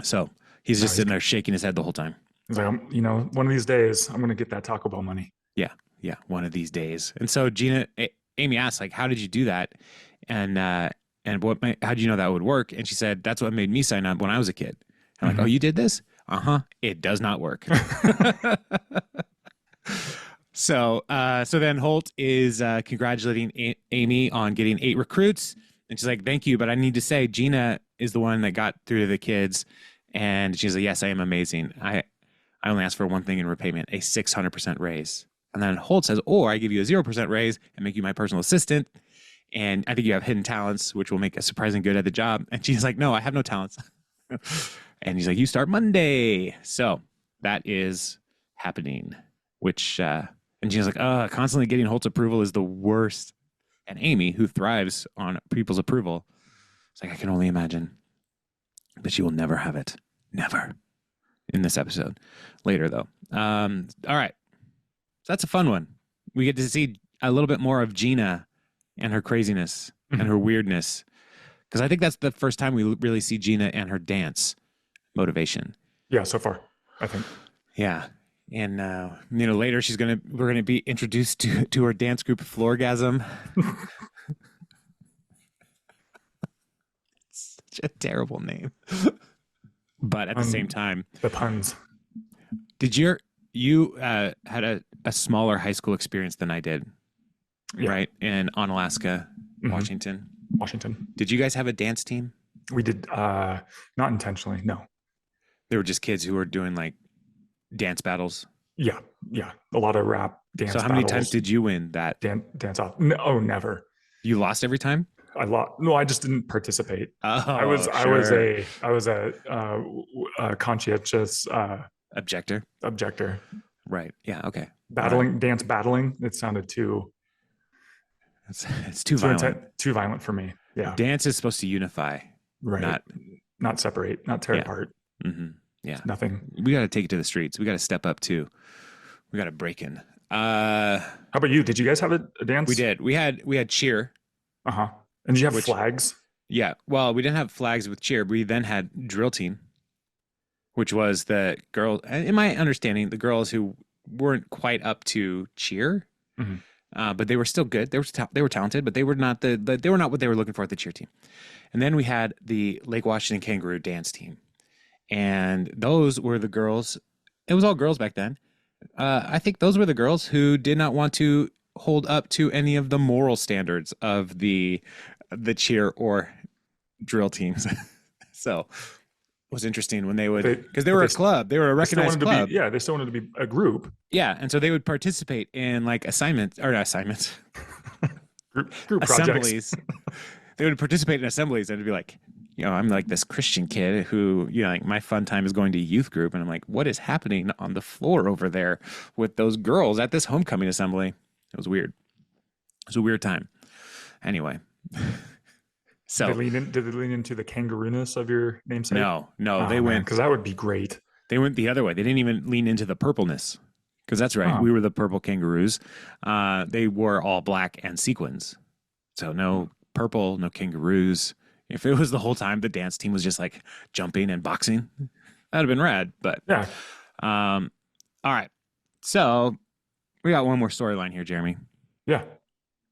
So he's just sitting there shaking his head the whole time. He's like, one of these days, I'm going to get that Taco Bell money. Yeah. One of these days. And so Amy asked, like, how did you do that? And how did you know that would work? And she said, that's what made me sign up when I was a kid. I'm like, oh, you did this? It does not work. So then Holt is congratulating Amy on getting 8 recruits. And she's like, thank you. But I need to say, Gina is the one that got through to the kids. And she's like, yes, I am amazing. I only asked for one thing in repayment, a 600% raise. And then Holt says, or I give you a 0% raise and make you my personal assistant. And I think you have hidden talents, which will make us surprisingly good at the job. And she's like, no, I have no talents. And he's like, you start Monday. So that is happening, which, and she's like, constantly getting Holt's approval is the worst. And Amy, who thrives on people's approval, it's like, I can only imagine. But she will never have it. Never. In this episode. Later, though. All right. So that's a fun one. We get to see a little bit more of Gina and her craziness and her weirdness. Because I think that's the first time we really see Gina and her dance motivation. Yeah, so far, I think. Yeah. And, later we're going to be introduced to her dance group, Floorgasm. Such a terrible name. But at the same time. The puns. Did you had a smaller high school experience than I did, right? In Onalaska, Washington. Washington. Did you guys have a dance team? We did, not intentionally, no. They were just kids who were doing like dance battles. Yeah, yeah, a lot of rap So dance how many times battles, did you win that? dance off. No, oh, never. You lost every time? I lost. No, I just didn't participate. Oh, sure. I was a conscientious Objector. objector. Right. Yeah. Okay. All right. Battling, dance battling. It sounded It's too violent. too violent for me. Yeah, Dance is supposed to unify, right. not. Not separate, not tear Yeah. apart. Hmm. Yeah. It's nothing. We got to take it to the streets. We got to step up too. We got to break in. How about you? Did you guys have a We dance? did. We had cheer, Uh huh. And did you have which flags? yeah. Well, we didn't have flags with cheer. We then had drill team, which was the girl. In my understanding, the girls who weren't quite up to cheer, Mhm. but they were still good. They were talented, but they were not they were not what they were looking for at the cheer team. And then we had the Lake Washington Kangaroo dance team, and those were the girls. It was all girls back then. I think those were the girls who did not want to hold up to any of the moral standards of the cheer or drill teams. So it was interesting when they would, They, because they but were a club, they were a they still recognized wanted to be, club. yeah, they still wanted to be a group. Yeah, and so they would participate in like assignments or not assignments, Group projects. assemblies. They would participate in assemblies, and it'd be like, I'm like this Christian kid who, like my fun time is going to youth group, and I'm like, what is happening on the floor over there with those girls at this homecoming assembly? It was weird. It was a weird time. Anyway, so Did they lean into the kangarooness of your namesake? no, Oh man, because that would be great. they went the other way. They didn't even lean into the purpleness, because that's right. Oh, We were the purple kangaroos. They wore all black and sequins, so no purple, no kangaroos. If it was the whole time the dance team was just like jumping and boxing, that'd have been rad. But yeah, all right, so we got one more storyline here, Jeremy. yeah.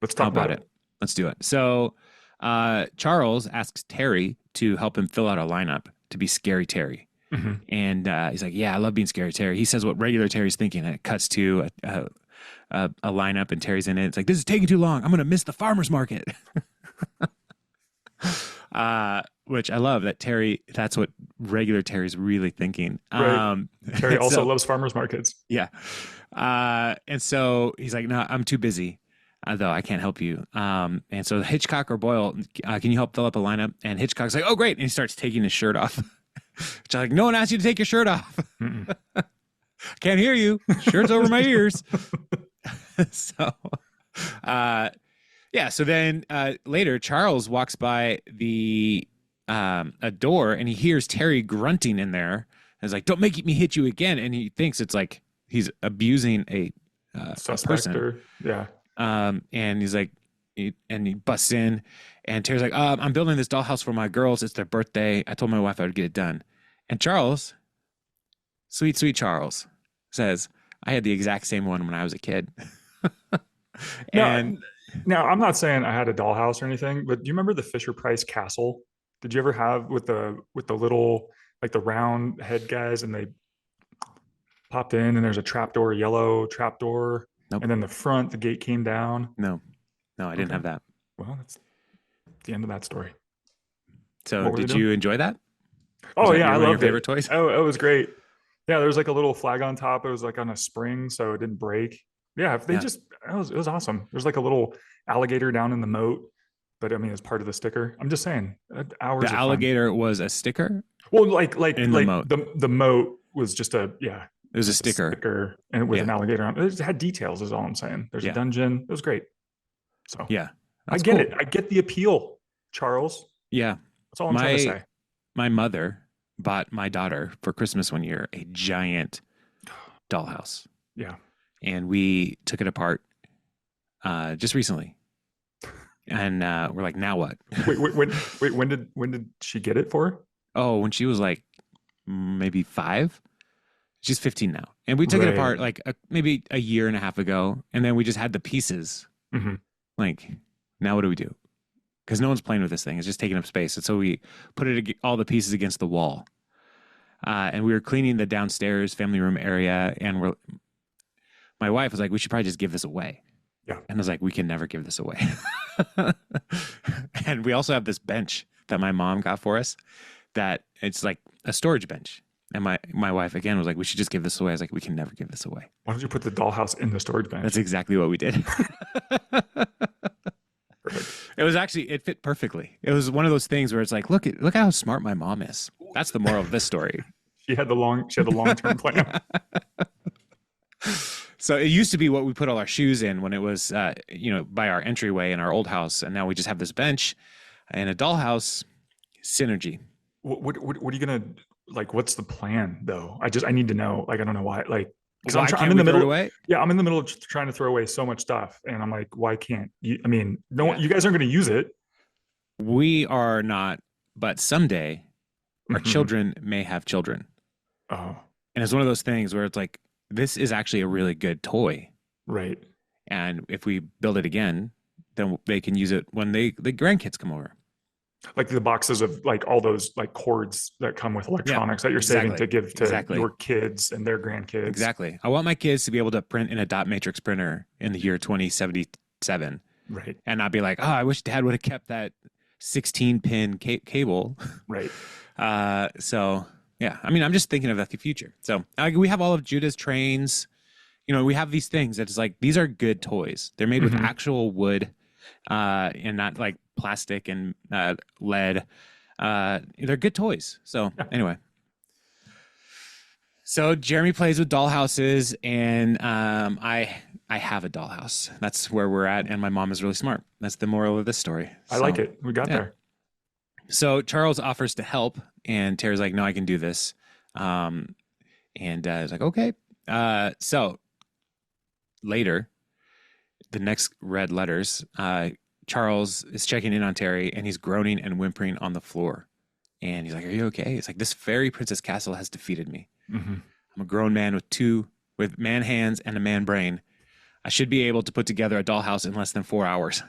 Let's How talk about about it? it. Let's do it. So Charles asks Terry to help him fill out a lineup to be Scary Terry. Mhm. And he's like, yeah, I love being Scary Terry. He says what regular Terry's thinking. And it cuts to a lineup and Terry's in it. It's like, this is taking too long. I'm going to miss the farmer's market. Which I love that Terry, that's what regular Terry's really thinking. Right. Terry also so, loves farmers markets. yeah. And so he's like, no, I'm too busy. Though I can't help you. And so Hitchcock or Boyle, can you help fill up a lineup? And Hitchcock's like, oh, great. And he starts taking his shirt off. Which I'm like, no one asked you to take your shirt off. Can't hear you. Shirt's over my ears. So, yeah. So then later, Charles walks by a door and he hears Terry grunting in there. And he's like, don't make me hit you again. And he thinks it's like he's abusing a person. Or, yeah. And he's like, and he busts in, and Terry's like, I'm building this dollhouse for my girls. It's their birthday. I told my wife I would get it done. And Charles, sweet, sweet Charles, says, I had the exact same one when I was a kid. And now I'm not saying I had a dollhouse or anything, but do you remember the Fisher Price castle? Did you ever have with the little like the round head guys and they popped in and there's a trapdoor, yellow trapdoor, nope. and then the gate came down? No, I didn't have that. Well, that's the end of that story. So did you enjoy that? Oh yeah, I loved your favorite toys. Oh, it was great. Yeah, there was like a little flag on top. It was like on a spring, so it didn't break. Yeah, if they just it was awesome. There's like a little alligator down in the moat, but I mean, it's part of the sticker. I'm just saying, hours. The alligator was a sticker. Well, like in the moat. The moat was just a It was a sticker, and with an alligator on it. It had details. Is all I'm saying. There's a dungeon. It was great. So yeah, I get it. I get the appeal, Charles. Yeah, that's all I'm trying to say. My mother bought my daughter for Christmas one year a giant dollhouse. Yeah. And we took it apart just recently. And we're like, now what? When did she get it for? Oh, when she was like maybe 5. She's 15 now. And we took it apart like maybe a year and a half ago. And then we just had the pieces. Mm-hmm. Like, now what do we do? Because no one's playing with this thing. It's just taking up space. And so we put all the pieces against the wall. And we were cleaning the downstairs family room area. And my wife was like, we should probably just give this away. Yeah. And I was like, we can never give this away. And we also have this bench that my mom got for us that it's like a storage bench. And my wife again was like, we should just give this away. I was like, we can never give this away. Why don't you put the dollhouse in the storage bench? That's exactly what we did. Perfect. It was actually, it fit perfectly. It was one of those things where it's like, look how smart my mom is. That's the moral of this story. She had the long-term plan. So it used to be what we put all our shoes in when it was, by our entryway in our old house. And now we just have this bench and a dollhouse. Synergy. What are you gonna like? What's the plan though? I need to know. Like I don't know why. Like because I'm in the middle. Away? Yeah, I'm in the middle of trying to throw away so much stuff, and I'm like, why can't you? I mean, you guys aren't going to use it. We are not, but someday our children may have children. Oh, and it's one of those things where it's like, this is actually a really good toy, right? And if we build it again, then they can use it when the grandkids come over. Like the boxes of like all those like cords that come with electronics that you're saving to give to your kids and their grandkids. Exactly. I want my kids to be able to print in a dot matrix printer in the year 2077. Right. And not be like, oh, I wish Dad would have kept that 16-pin cable. Right. So, yeah. I mean, I'm just thinking of the future. So we have all of Judah's trains. We have these things that's like, these are good toys. They're made with actual wood and not like plastic and lead. They're good toys. So anyway, so Jeremy plays with dollhouses, and I have a dollhouse. That's where we're at, and my mom is really smart. That's the moral of this story. I like it. We got there. So Charles offers to help, and Terry's like, "No, I can do this." And it's like, "Okay." So later, the next red letters. Charles is checking in on Terry, and he's groaning and whimpering on the floor. And he's like, "Are you okay?" It's like, "This fairy princess castle has defeated me. I'm a grown man with man hands and a man brain. I should be able to put together a dollhouse in less than 4 hours.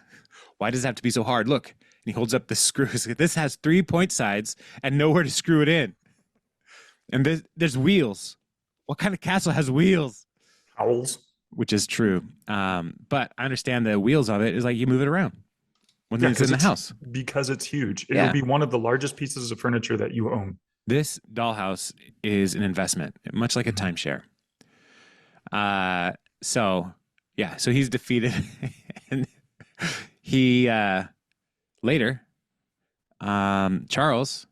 Why does it have to be so hard? Look." And he holds up the screws. This has 3 point sides and nowhere to screw it in. And there's wheels. What kind of castle has wheels? Owls. Which is true. But I understand the wheels of it is like you move it around when it's in the house. Because it's huge. It'll be one of the largest pieces of furniture that you own. This dollhouse is an investment, much like a timeshare. So he's defeated. And he, later, Charles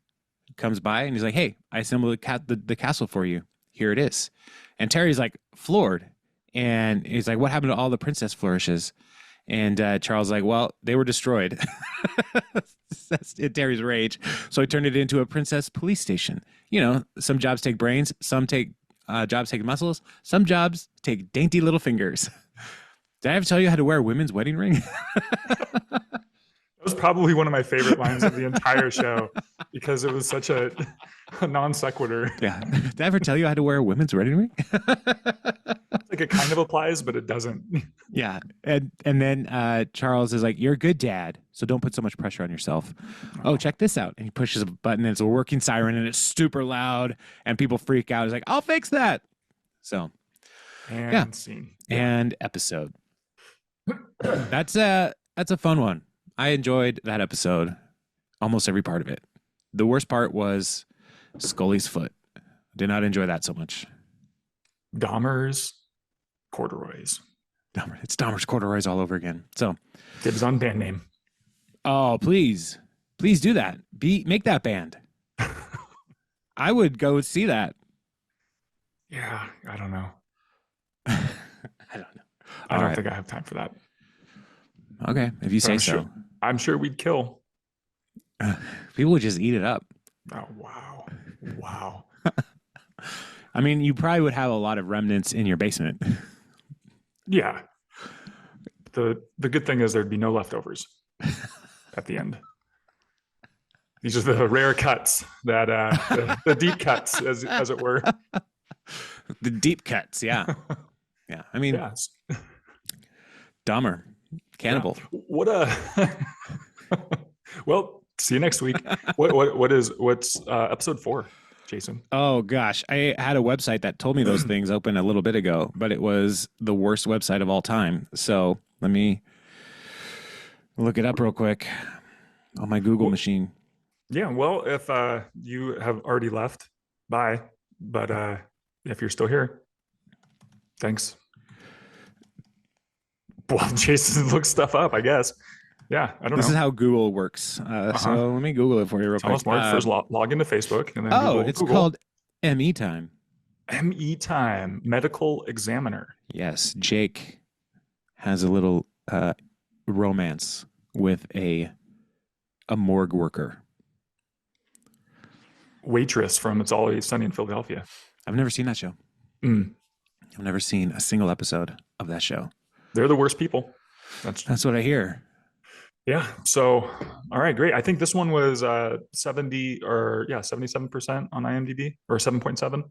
comes by and he's like, "Hey, I assembled the castle for you. Here it is." And Terry's like floored. And he's like, "What happened to all the princess flourishes?" And Charles is like, "Well, they were destroyed." That's Terry's rage. So he turned it into a princess police station. Some jobs take brains, some jobs take muscles, some jobs take dainty little fingers. Did I ever tell you how to wear a women's wedding ring? That was probably one of my favorite lines of the entire show because it was such a non sequitur. Yeah. Did I ever tell you how to wear a women's wedding ring? Like it kind of applies, but it doesn't. Yeah. And then Charles is like, "You're a good dad, so don't put so much pressure on yourself. Oh, check this out." And he pushes a button, and it's a working siren, and it's super loud, and people freak out. He's like, "I'll fix that." So, scene. And episode. That's a fun one. I enjoyed that episode, almost every part of it. The worst part was Scully's foot. Did not enjoy that so much. Dahmer's corduroys. It's Dahmer's corduroys all over again. So, dibs on band name. Oh, please do that. Make that band. I would go see that. Yeah, I don't know. I don't know. I don't think I have time for that. Okay, if you say so. I'm sure we'd kill. People would just eat it up. Oh, wow. I mean, you probably would have a lot of remnants in your basement. Yeah. The good thing is there'd be no leftovers at the end. These are the rare cuts that the deep cuts, as it were. The deep cuts, yeah. Yeah. I mean, Dahmer. Cannibal. Yeah. What well, see you next week. What's episode 4, Jason? Oh gosh, I had a website that told me those things open a little bit ago, but it was the worst website of all time. So let me look it up real quick on my Google machine. Yeah, well, if you have already left, bye. But if you're still here, thanks. Well, Jason looks stuff up, I guess. Yeah, I don't This know. is how Google works. So let me Google it for you real Tell quick. us more. First, log into Facebook and then Oh, Google. it's called ME Time. ME Time, medical examiner. Yes, Jake has a little romance with a morgue worker. Waitress from It's Always Sunny in Philadelphia. I've never seen that show. Mm. I've never seen a single episode of that show. They're the worst people. That's what I hear. Yeah. So, all right, great. I think this one was 77% on IMDb, or 7.7,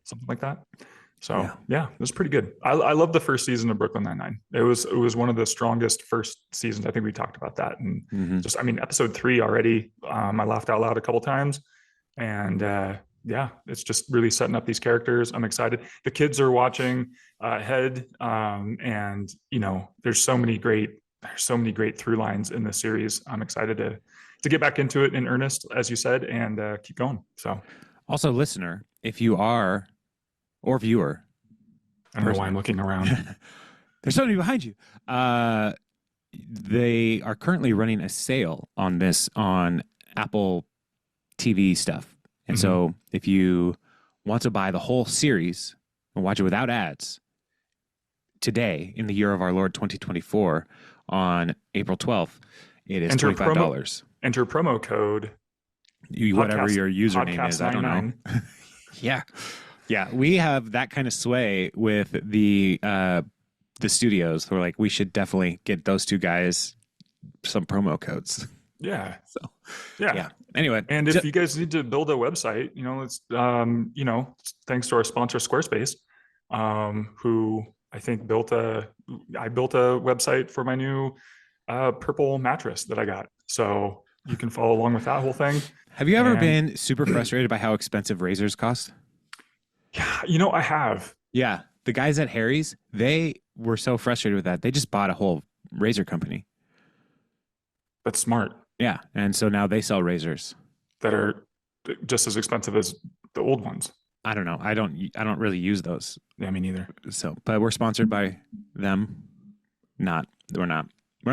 something like that. So yeah, it was pretty good. I love the first season of Brooklyn Nine-Nine. It was one of the strongest first seasons. I think we talked about that. And just, I mean, episode 3 already, I laughed out loud a couple times. And yeah, it's just really setting up these characters. I'm excited. The kids are watching ahead. And you know, there's so many great through lines in this series. I'm excited to get back into it in earnest, as you said, and keep going. So also, listener, if you are, or viewer, I don't know why I'm looking around. There's somebody behind you. They are currently running a sale on this on Apple TV stuff. And so if you want to buy the whole series and watch it without ads today in the year of our Lord 2024 on April 12th, it is $25. Enter promo code. Whatever your username is, I don't know. Yeah. Yeah. We have that kind of sway with the studios. We're like, we should definitely get those two guys some promo codes. Yeah. So yeah. Anyway, and if you guys need to build a website, you know, it's thanks to our sponsor Squarespace, who I think built a website for my new purple mattress that I got. So you can follow along with that whole thing. Have you ever been super frustrated by how expensive razors cost? Yeah, you know, I have. Yeah. The guys at Harry's, they were so frustrated with that. They just bought a whole razor company. That's smart. Yeah. And so now they sell razors that are just as expensive as the old ones. I don't know. I don't really use those. Yeah, me neither. So, but we're sponsored by them. We're not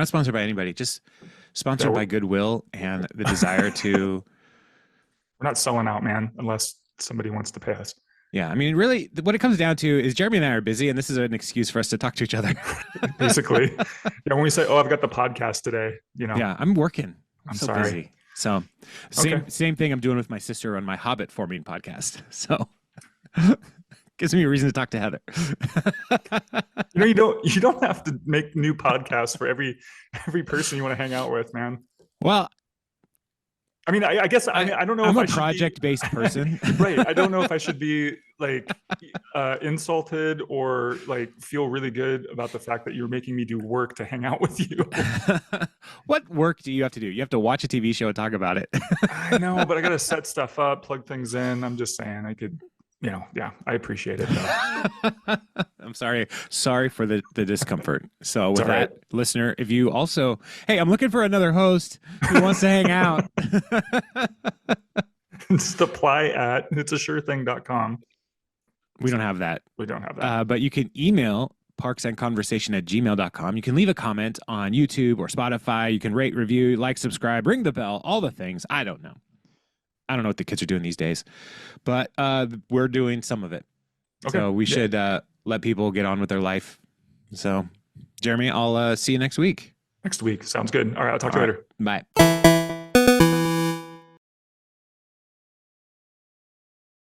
sponsored by anybody. Just sponsored by Goodwill and the desire to. We're not selling out, man, unless somebody wants to pay us. Yeah, I mean, really, what it comes down to is Jeremy and I are busy, and this is an excuse for us to talk to each other. Basically, yeah. When we say, "Oh, I've got the podcast today," you know. Yeah, I'm working. I'm so sorry. Busy. So, same thing I'm doing with my sister on my Hobbit forming podcast. So, gives me a reason to talk to Heather. You know, you don't have to make new podcasts for every person you want to hang out with, man. Well, I mean, I guess I don't know. I'm if a project-based person, right? I don't know if I should be like insulted or like feel really good about the fact that you're making me do work to hang out with you. What work do you have to do? You have to watch a TV show and talk about it. I know, but I got to set stuff up, plug things in. I'm just saying, I could, yeah, I appreciate it. I'm sorry for the discomfort. So with that, listener, if you also, hey, I'm looking for another host who wants to hang out. Just apply at itsasureThing.com. We don't have that. We don't have that. But you can email parksandconversation@gmail.com. You can leave a comment on YouTube or Spotify. You can rate, review, like, subscribe, ring the bell, all the things. I don't know what the kids are doing these days, but we're doing some of it. Okay. So we should let people get on with their life. So, Jeremy, I'll see you next week. Next week. Sounds good. All right. I'll talk to you later. Bye.